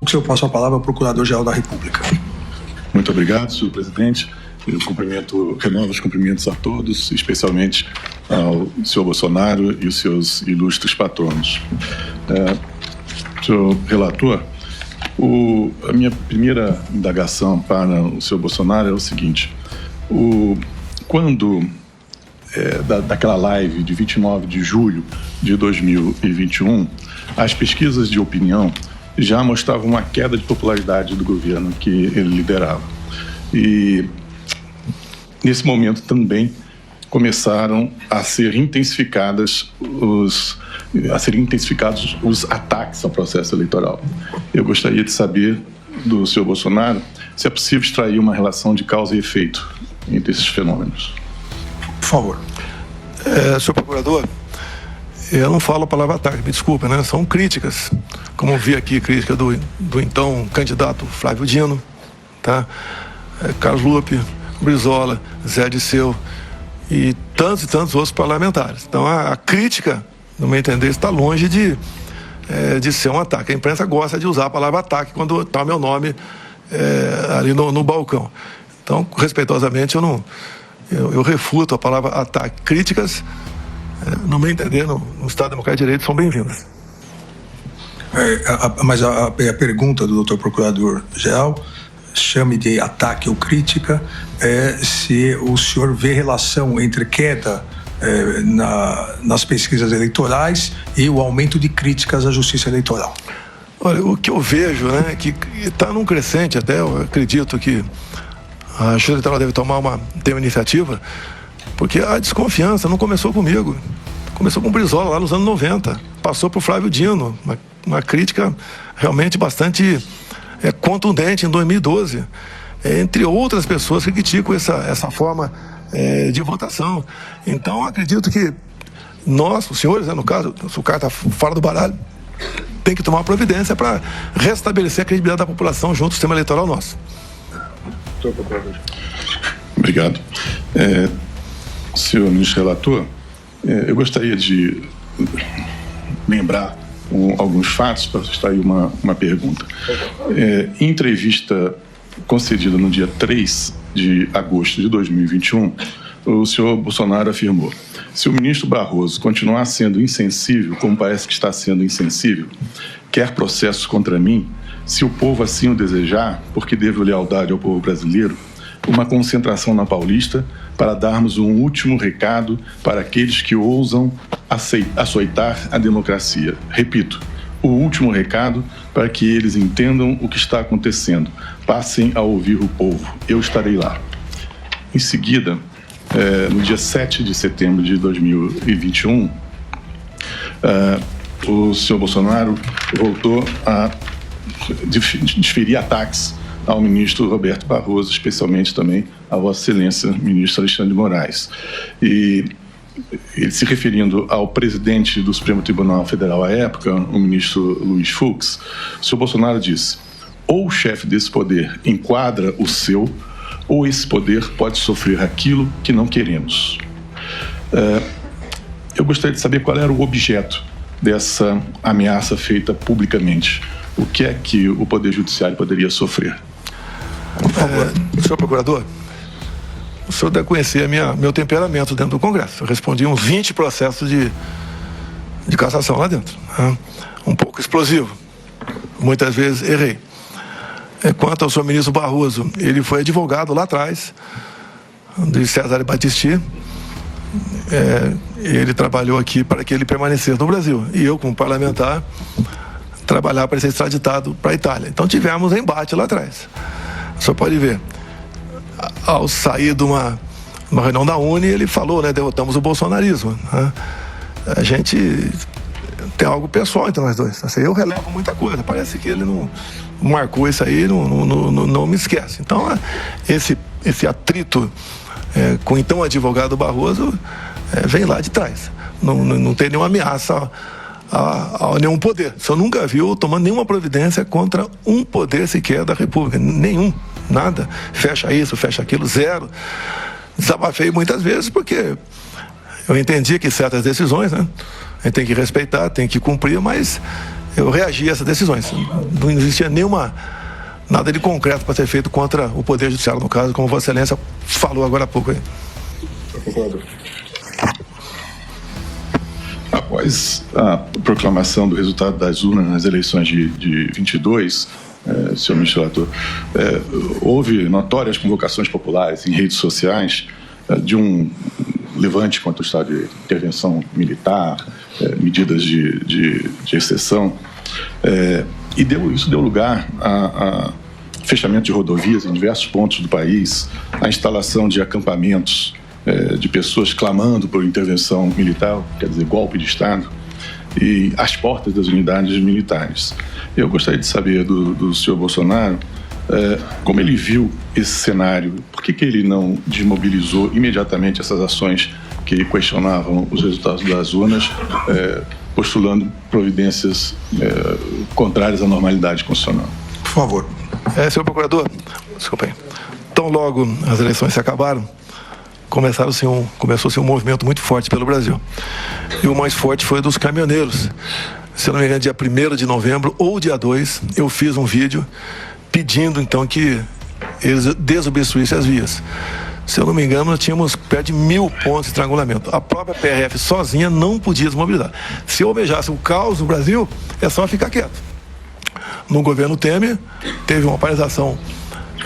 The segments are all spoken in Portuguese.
Eu passo a palavra ao Procurador-Geral da República. Muito obrigado, senhor presidente. Eu renovo os cumprimentos a todos, especialmente ao senhor Bolsonaro e os seus ilustres patronos. Senhor relator, a minha primeira indagação para o senhor Bolsonaro é o seguinte: quando daquela live de 29 de julho de 2021, as pesquisas de opinião já mostravam uma queda de popularidade do governo que ele liderava. E nesse momento também começaram a ser intensificados os ataques ao processo eleitoral. Eu gostaria de saber do senhor Bolsonaro se é possível extrair uma relação de causa e efeito entre esses fenômenos. Por favor. Senhor procurador, eu não falo a palavra ataque, me desculpa, né? São críticas, como eu vi aqui, crítica do então candidato Flávio Dino, tá? Carlos Lupe, Brizola, Zé Disseu e tantos outros parlamentares. Então a crítica, no meu entender, está longe de ser um ataque. A imprensa gosta de usar a palavra ataque quando está o meu nome ali no balcão. Então, respeitosamente, eu refuto a palavra ataque. Críticas, no meu entender, no Estado Democrático de Direito, são bem-vindas. Mas a pergunta do doutor Procurador-Geral, chame de ataque ou crítica, se o senhor vê relação entre queda nas pesquisas eleitorais e o aumento de críticas à justiça eleitoral. Olha, o que eu vejo, né, que está num crescente, até eu acredito que a Justiça Eleitoral deve ter uma iniciativa, porque a desconfiança não começou comigo, começou com o Brizola lá nos anos 90, passou por Flávio Dino, uma crítica realmente bastante contundente em 2012, entre outras pessoas que criticam essa forma de votação. Então, acredito que nós, os senhores, né, no caso, se o cara está fora do baralho, tem que tomar providência para restabelecer a credibilidade da população junto ao sistema eleitoral nosso. Obrigado. Senhor ministro relator, eu gostaria de lembrar alguns fatos para extrair uma pergunta. Em entrevista concedida no dia 3 de agosto de 2021, o senhor Bolsonaro afirmou: se o ministro Barroso continuar sendo insensível, como parece que está sendo insensível, quer processos contra mim, se o povo assim o desejar, porque devo lealdade ao povo brasileiro, uma concentração na Paulista para darmos um último recado para aqueles que ousam açoitar a democracia. Repito, o último recado para que eles entendam o que está acontecendo. Passem a ouvir o povo. Eu estarei lá. Em seguida, no dia 7 de setembro de 2021, o senhor Bolsonaro voltou a desferir ataques ao ministro Roberto Barroso, especialmente também a Vossa Excelência, ministro Alexandre de Moraes. E ele, se referindo ao presidente do Supremo Tribunal Federal à época, o ministro Luiz Fux, o senhor Bolsonaro disse: ou o chefe desse poder enquadra o seu, ou esse poder pode sofrer aquilo que não queremos. Eu gostaria de saber qual era o objeto dessa ameaça feita publicamente. O que é que o Poder Judiciário poderia sofrer? Por favor. Senhor procurador, o senhor deve conhecer meu temperamento dentro do Congresso. Eu respondi uns 20 processos de cassação lá dentro. Um pouco explosivo. Muitas vezes errei. Quanto ao senhor ministro Barroso, ele foi advogado lá atrás, de Cesare Battisti. Ele trabalhou aqui para que ele permanecesse no Brasil. E eu, como parlamentar, trabalhar para ser extraditado para a Itália. Então tivemos embate lá atrás. O senhor pode ver, ao sair de uma reunião da Uni, ele falou, né, derrotamos o bolsonarismo. Né? A gente tem algo pessoal entre nós dois. Assim, eu relevo muita coisa, parece que ele não marcou isso aí, não me esquece. Então, esse atrito com o então advogado Barroso vem lá de trás. Não tem nenhuma ameaça a nenhum poder. O senhor nunca viu tomando nenhuma providência contra um poder sequer da República. Nenhum. Nada. Fecha isso, fecha aquilo, zero. Desabafei muitas vezes porque eu entendi que certas decisões, né, a gente tem que respeitar, tem que cumprir, mas eu reagi a essas decisões. Não existia nada de concreto para ser feito contra o Poder Judiciário, no caso, como Vossa Excelência falou agora há pouco aí. Após a proclamação do resultado das urnas nas eleições de 22, senhor ministro relator, houve notórias convocações populares em redes sociais de um levante contra o estado de intervenção militar, medidas de exceção, e isso deu lugar a fechamento de rodovias em diversos pontos do país, a instalação de acampamentos de pessoas clamando por intervenção militar, quer dizer, golpe de Estado, e às portas das unidades militares. Eu gostaria de saber do senhor Bolsonaro como ele viu esse cenário, por que ele não desmobilizou imediatamente essas ações que questionavam os resultados das urnas, postulando providências contrárias à normalidade constitucional. Por favor. Senhor procurador, desculpa aí. Tão logo as eleições se acabaram, começou-se um movimento muito forte pelo Brasil. E o mais forte foi dos caminhoneiros. Se eu não me engano, dia 1º de novembro ou dia 2, eu fiz um vídeo pedindo, então, que eles desobstruíssem as vias. Se eu não me engano, nós tínhamos perto de 1000 pontos de estrangulamento. A própria PRF sozinha não podia desmobilizar. Se eu almejasse o caos no Brasil, é só ficar quieto. No governo Temer, teve uma paralisação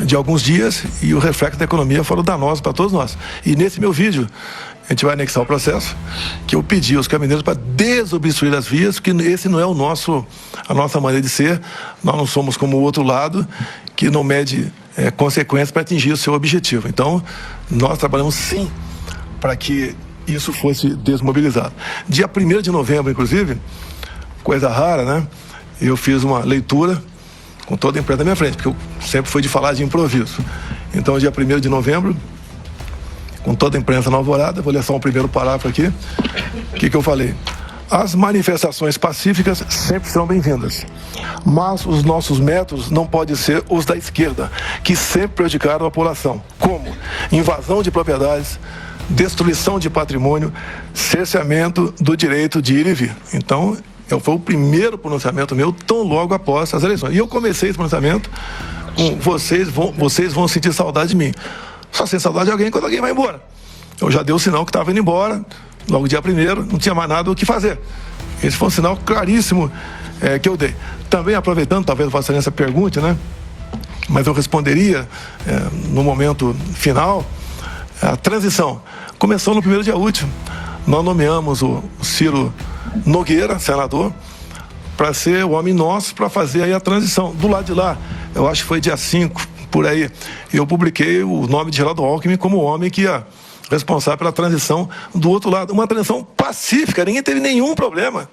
de alguns dias e o reflexo da economia foram danosos para todos nós. E nesse meu vídeo, a gente vai anexar o processo, que eu pedi aos caminhoneiros para desobstruir as vias, que esse não é a nossa maneira de ser. Nós não somos como o outro lado, que não mede consequências para atingir o seu objetivo. Então, nós trabalhamos sim para que isso fosse desmobilizado. Dia 1º de novembro, inclusive, coisa rara, né? Eu fiz uma leitura com toda a imprensa na minha frente, porque eu sempre fui de falar de improviso. Então, dia 1º de novembro, com toda a imprensa na alvorada, vou ler só um primeiro parágrafo aqui. O que eu falei? As manifestações pacíficas sempre são bem-vindas, mas os nossos métodos não podem ser os da esquerda, que sempre prejudicaram a população, como invasão de propriedades, destruição de patrimônio, cerceamento do direito de ir e vir. Então, foi o primeiro pronunciamento meu tão logo após as eleições. E eu comecei esse pronunciamento com vocês vão sentir saudade de mim. Só sem saudade de alguém quando alguém vai embora. Eu já dei o sinal que estava indo embora, logo dia 1º, não tinha mais nada o que fazer. Esse foi um sinal claríssimo que eu dei. Também aproveitando, talvez Vossa Excelência pergunte, né? Mas eu responderia no momento final, a transição começou no primeiro dia útil. Nós nomeamos o Ciro Nogueira, senador, para ser o homem nosso para fazer aí a transição. Do lado de lá, eu acho que foi dia 5, por aí, eu publiquei o nome de Geraldo Alckmin como o homem que ia responsável pela transição do outro lado. Uma transição pacífica, ninguém teve nenhum problema.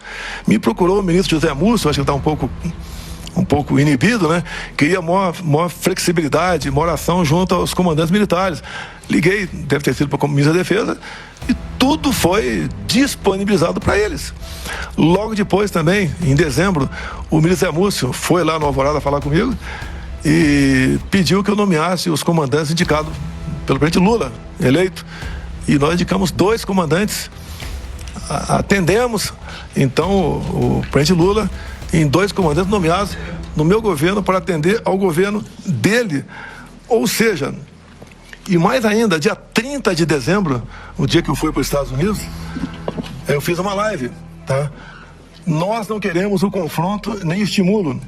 Me procurou o ministro José Múcio, acho que está um pouco inibido, né? Queria maior flexibilidade, maior ação junto aos comandantes militares. Liguei, deve ter sido para o ministro da Defesa, e tudo foi disponibilizado para eles. Logo depois também, em dezembro, o ministro Zé Múcio foi lá no Alvorada falar comigo e pediu que eu nomeasse os comandantes indicados pelo presidente Lula, eleito. E nós indicamos 2 comandantes, atendemos, então, o presidente Lula em 2 comandantes nomeados no meu governo para atender ao governo dele. Ou seja, e mais ainda, dia 30 de dezembro, o dia que eu fui para os Estados Unidos, eu fiz uma live, tá? Nós não queremos o confronto nem o estímulo.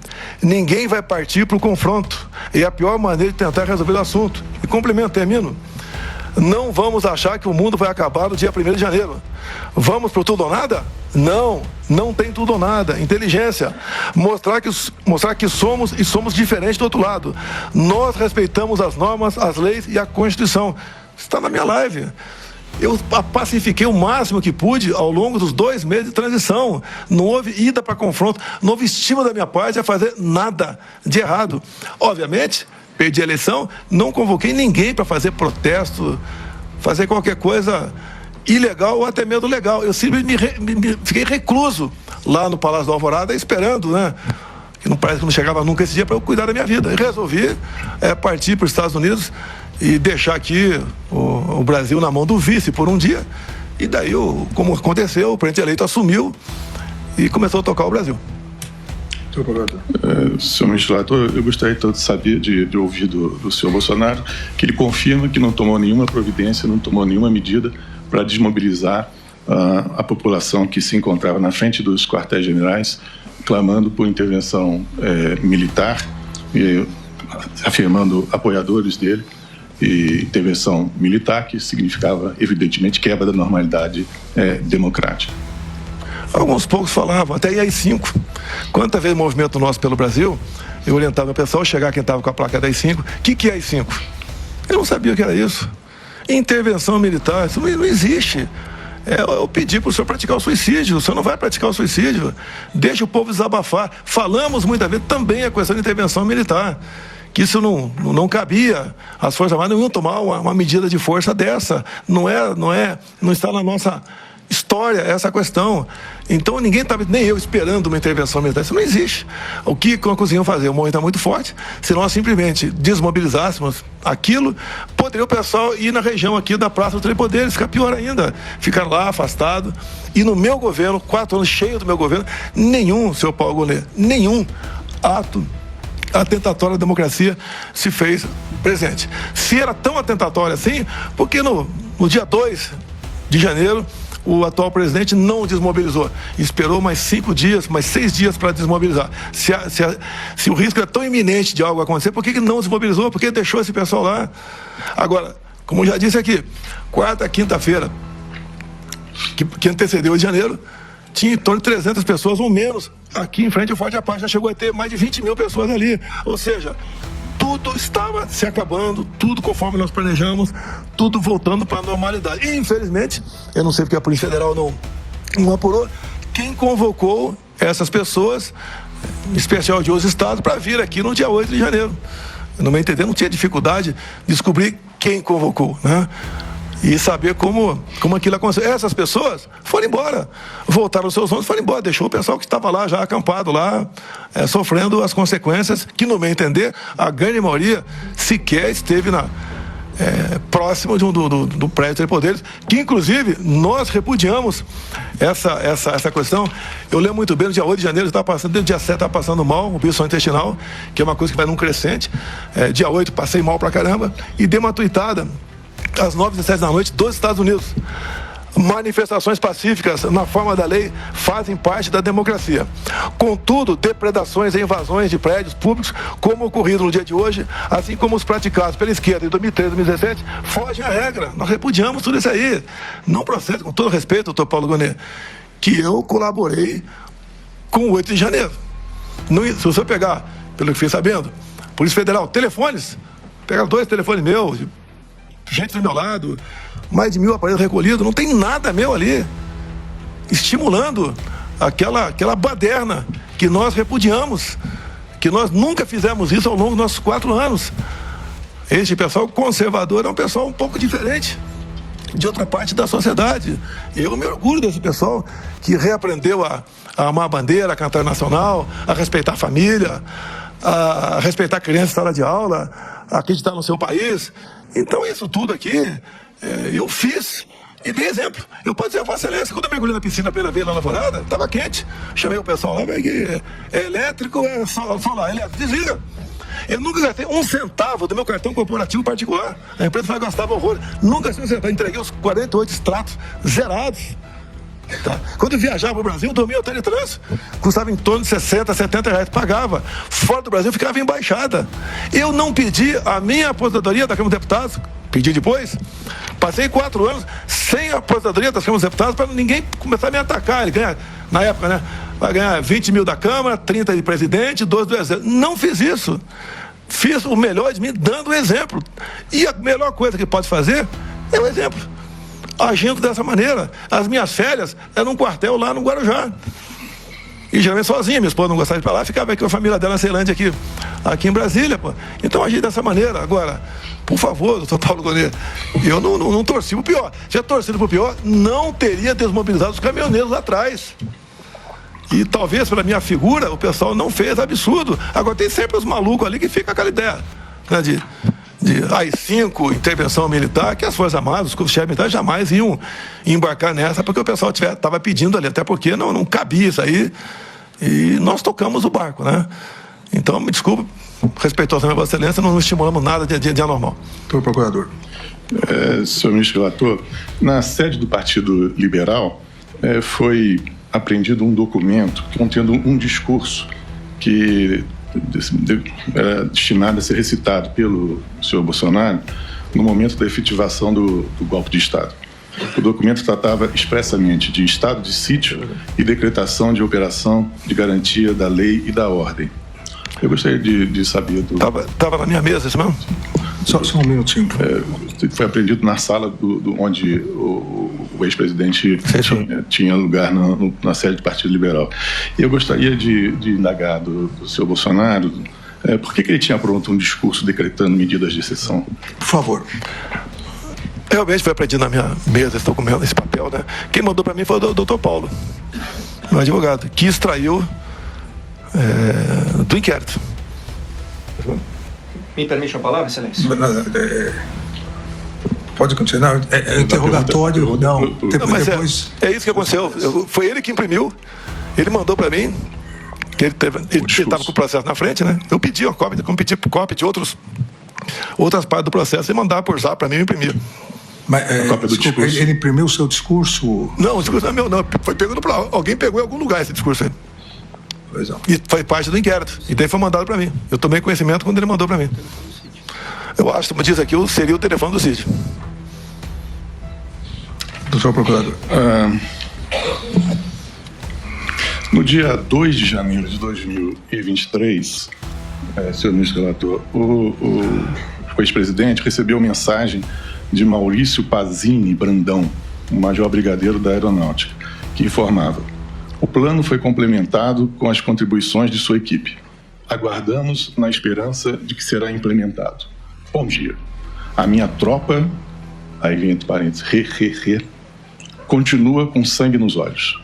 Ninguém vai partir para o confronto. É a pior maneira de tentar resolver o assunto. E complemento, termino. Não vamos achar que o mundo vai acabar no dia 1º de janeiro. Vamos para o tudo ou nada? Não, não tem tudo ou nada. Inteligência. Mostrar que somos e somos diferentes do outro lado. Nós respeitamos as normas, as leis e a Constituição. Está na minha live. Eu pacifiquei o máximo que pude ao longo dos 2 meses de transição. Não houve ida para confronto, não houve estímulo da minha parte a fazer nada de errado. Obviamente, perdi a eleição, não convoquei ninguém para fazer protesto, fazer qualquer coisa ilegal ou até mesmo legal. Eu simplesmente fiquei recluso lá no Palácio do Alvorada, esperando, né? Que não parece que não chegava nunca esse dia para eu cuidar da minha vida. E resolvi partir para os Estados Unidos e deixar aqui o Brasil na mão do vice por um dia. E daí, como aconteceu, o presidente eleito assumiu e começou a tocar o Brasil. Senhor procurador. Senhor ministro relator, eu gostaria então de saber, de ouvir do senhor Bolsonaro, que ele confirma que não tomou nenhuma providência, não tomou nenhuma medida para desmobilizar a população que se encontrava na frente dos quartéis generais, clamando por intervenção militar, afirmando apoiadores dele, e intervenção militar, que significava, evidentemente, quebra da normalidade democrática. Alguns poucos falavam, até AI-5. Quanta vez movimento nosso pelo Brasil, eu orientava o pessoal a chegar quem estava com a placa da AI-5. O que é AI-5? Eu não sabia o que era isso. Intervenção militar, isso não existe. Eu pedi para o senhor praticar o suicídio. O senhor não vai praticar o suicídio. Deixa o povo desabafar. Falamos muitas vezes também a questão de intervenção militar, que isso não cabia. As Forças Armadas não iam tomar uma medida de força dessa. Não está na nossa história essa questão. Então ninguém estava, nem eu, esperando uma intervenção militar. Isso não existe. O que conseguiam fazer? O momento é muito forte. Se nós simplesmente desmobilizássemos aquilo, poderia o pessoal ir na região aqui da Praça dos Três Poderes, ficar pior ainda, ficar lá afastado. E no meu governo, 4 anos cheio do meu governo, nenhum, senhor Paulo Gonet, nenhum ato atentatório à democracia se fez presente. Se era tão atentatório assim, porque no dia 2 de janeiro o atual presidente não desmobilizou, esperou mais 5 dias, mais 6 dias para desmobilizar. Se o risco é tão iminente de algo acontecer, por que não desmobilizou? Por que deixou esse pessoal lá? Agora, como eu já disse aqui, quarta, quinta-feira que antecedeu de janeiro, tinha em torno de 300 pessoas ou menos aqui em frente ao Forte Apache. Já chegou a ter mais de 20 mil pessoas ali. Ou seja, tudo estava se acabando, tudo conforme nós planejamos, tudo voltando para a normalidade. E, infelizmente, eu não sei porque a Polícia Federal não apurou, quem convocou essas pessoas, em especial de outros estados, para vir aqui no dia 8 de janeiro. No meu entender, não tinha dificuldade de descobrir quem convocou, né? E saber como aquilo aconteceu. Essas pessoas foram embora, voltaram aos seus ônibus, foram embora, deixou o pessoal que estava lá, já acampado lá, sofrendo as consequências, que no meu entender, a grande maioria sequer esteve próximo do prédio de Três Poderes, que inclusive nós repudiamos essa questão. Eu lembro muito bem, no dia 8 de janeiro, desde o dia 7 estava passando mal, o bicho intestinal, que é uma coisa que vai num crescente. Dia 8 passei mal pra caramba e dei uma tuitada às 9h17 da noite dos Estados Unidos. Manifestações pacíficas na forma da lei fazem parte da democracia. Contudo, depredações e invasões de prédios públicos, como ocorrido no dia de hoje, assim como os praticados pela esquerda em 2013 e 2017, fogem à regra. Nós repudiamos tudo isso aí. Não procede, com todo respeito, doutor Paulo Gonet, que eu colaborei com o 8 de janeiro. Se você pegar, pelo que fiquei sabendo, Polícia Federal, telefones, pegaram 2 telefones meus, gente do meu lado, mais de 1000 aparelhos recolhidos, não tem nada meu ali, estimulando aquela baderna que nós repudiamos, que nós nunca fizemos isso ao longo dos nossos 4 anos. Este pessoal conservador é um pessoal um pouco diferente de outra parte da sociedade. Eu me orgulho desse pessoal que reaprendeu a amar a bandeira, a cantar nacional, a respeitar a família, a respeitar a criança em sala de aula, a acreditar no seu país. Então isso tudo aqui eu fiz e dei exemplo. Eu posso dizer a Vossa Excelência, quando eu mergulhei na piscina a primeira vez na Alvorada, estava quente, chamei o pessoal lá, é elétrico, é solar, elétrico, desliga. Eu nunca gastei 1 centavo do meu cartão corporativo particular. A empresa vai gastar horror. Nunca gastei 1 centavo, entreguei os 48 extratos zerados. Tá. Quando eu viajava para o Brasil, dormia em hotel de trânsito, custava em torno de 60, 70 reais, pagava. Fora do Brasil, ficava em embaixada. Eu não pedi a minha aposentadoria da Câmara dos Deputados, pedi depois. Passei 4 anos sem a aposentadoria das Câmaras dos Deputados para ninguém começar a me atacar. Ele ganha, na época, né? Vai ganhar 20 mil da Câmara, 30 de presidente, 12 do Exército. Não fiz isso. Fiz o melhor de mim, dando o exemplo. E a melhor coisa que pode fazer é o exemplo. Agindo dessa maneira. As minhas férias eram num quartel lá no Guarujá. E geralmente sozinha, minha esposa não gostava de ir pra lá, ficava aqui com a família dela na Ceilândia, aqui em Brasília, pô. Então agi dessa maneira. Agora, por favor, doutor Paulo Gonet, eu não torci pro pior. Se eu torcido pro pior, não teria desmobilizado os caminhoneiros lá atrás. E talvez pela minha figura, o pessoal não fez absurdo. Agora tem sempre os malucos ali que ficam aquela ideia, né, de AI-5, intervenção militar, que as Forças Armadas, os chefes militares jamais iam embarcar nessa, porque o pessoal estava pedindo ali, até porque não cabia isso aí. E nós tocamos o barco, né? Então, me desculpe, respeitosamente, Vossa Excelência, não estimulamos nada de anormal. Doutor Procurador. Senhor ministro relator, na sede do Partido Liberal foi apreendido um documento contendo um discurso que era destinado a ser recitado pelo senhor Bolsonaro no momento da efetivação do golpe de Estado. O documento tratava expressamente de estado de sítio e decretação de operação de garantia da lei e da ordem. Eu gostaria de saber... Estava na minha mesa, isso mesmo? Só um minutinho. Foi apreendido na sala onde o ex-presidente tinha lugar na sede do Partido Liberal. E eu gostaria de indagar do senhor Bolsonaro por que ele tinha pronto um discurso decretando medidas de exceção. Por favor. Realmente foi apreendido na minha mesa esse documento, esse papel, né? Quem mandou para mim foi o doutor Paulo, meu advogado, que extraiu do inquérito. Me permite a palavra, Excelência? Pode continuar. É interrogatório. Não, depois... É isso que aconteceu. Foi ele que imprimiu. Ele mandou para mim. Ele estava com o processo na frente, né? Eu pedi uma cópia, como pedi cópia de outras partes do processo e mandar por zap para mim, eu imprimir. Mas, desculpa, ele imprimiu o seu discurso? Não, o discurso não é meu, não. Foi pegando para alguém pegou em algum lugar esse discurso aí. Pois não. E foi parte do inquérito. E daí foi mandado para mim. Eu tomei conhecimento quando ele mandou para mim. Eu acho, como diz aqui, seria o telefone do Cid. Doutor Procurador. No dia 2 de janeiro de 2023, senhor ministro relator, o ex-presidente recebeu mensagem de Maurício Pazini Brandão, um major brigadeiro da Aeronáutica, que informava: o plano foi complementado com as contribuições de sua equipe. Aguardamos na esperança de que será implementado. Bom dia. A minha tropa, aí vem entre parênteses, continua com sangue nos olhos.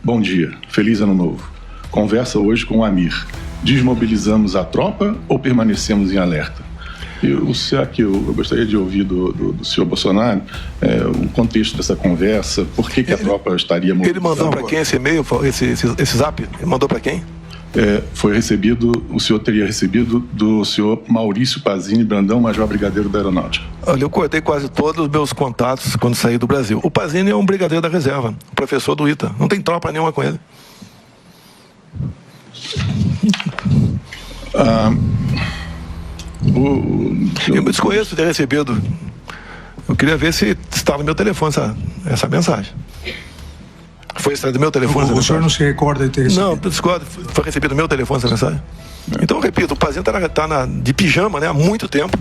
Bom dia. Feliz ano novo. Conversa hoje com o Amir. Desmobilizamos a tropa ou permanecemos em alerta? Eu gostaria de ouvir do senhor Bolsonaro o contexto dessa conversa, por que a tropa estaria mobilizada. Ele mandou para quem esse e-mail, esse zap? Ele mandou para quem? Foi recebido, o senhor teria recebido do senhor Maurício Pazini Brandão, major brigadeiro da Aeronáutica. Olha, eu cortei quase todos os meus contatos quando saí do Brasil. O Pazini é um brigadeiro da reserva, professor do ITA. Não tem tropa nenhuma com ele. Eu me desconheço de ter recebido. Eu queria ver se estava no meu telefone essa mensagem. Foi extraído do meu telefone essa mensagem? O senhor não se recorda de ter recebido? Não, discordo. Foi recebido do meu telefone essa mensagem. Então, eu repito, o Pazini está de pijama, né, há muito tempo.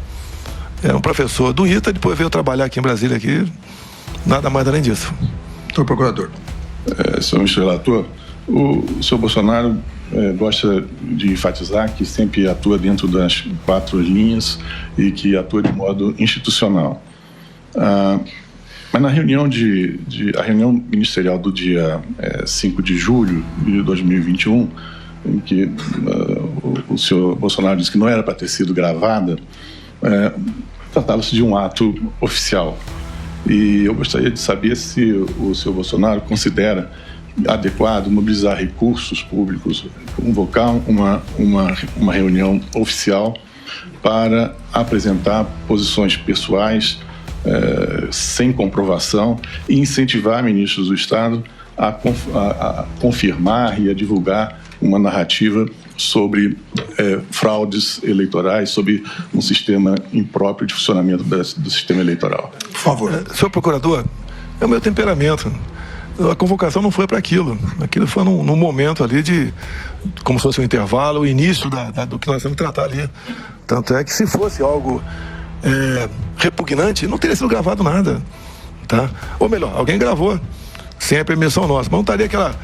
Era um professor do ITA, depois veio trabalhar aqui em Brasília, nada mais além disso. Doutor Procurador. Senhor ministro relator, o senhor Bolsonaro gosta de enfatizar que sempre atua dentro das 4 linhas e que atua de modo institucional. Mas na reunião a reunião ministerial do dia 5 de julho de 2021, em que o senhor Bolsonaro disse que não era para ter sido gravada, tratava-se de um ato oficial. E eu gostaria de saber se o senhor Bolsonaro considera adequado mobilizar recursos públicos, convocar uma reunião oficial para apresentar posições pessoais sem comprovação e incentivar ministros do Estado a confirmar e a divulgar uma narrativa sobre fraudes eleitorais, sobre um sistema impróprio de funcionamento do sistema eleitoral. Por favor. Senhor procurador, é o meu temperamento. A convocação não foi para aquilo. Aquilo foi num momento ali como se fosse um intervalo, o início do que nós vamos tratar ali. Tanto é que se fosse algo repugnante, não teria sido gravado nada. Tá? Ou melhor, alguém gravou, sem a permissão nossa. Mas não estaria aquela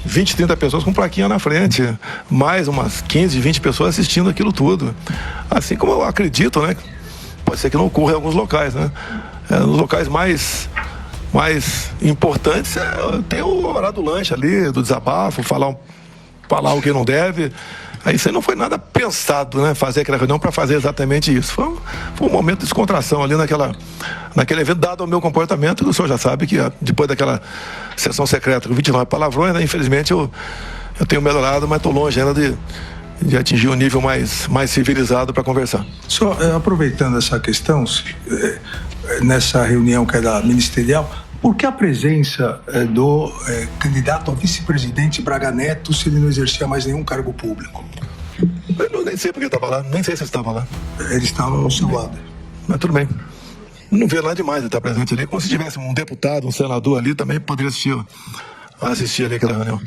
20, 30 pessoas com plaquinha na frente, mais umas 15, 20 pessoas assistindo aquilo tudo. Assim como eu acredito, né? Pode ser que não ocorra em alguns locais, né? Nos locais mais importantes, tem o horário do lanche ali, do desabafo, falar o que não deve. Aí isso aí não foi nada pensado, né? Fazer aquela reunião para fazer exatamente isso. Foi um momento de descontração ali naquele evento, dado o meu comportamento. O senhor já sabe que depois daquela sessão secreta com 29 palavrões, né? Infelizmente eu eu tenho melhorado, mas estou longe ainda de atingir um nível mais civilizado para conversar. Só aproveitando essa questão, nessa reunião que era ministerial, por que a presença do candidato a vice-presidente Braga Neto se ele não exercia mais nenhum cargo público? Eu nem sei porque estava lá, nem sei se estava lá. Ele estava ao seu lado. Mas tudo bem. Não vê nada demais ele estar presente ali. Como se tivesse um deputado, um senador ali, também poderia assistir ali aquela reunião.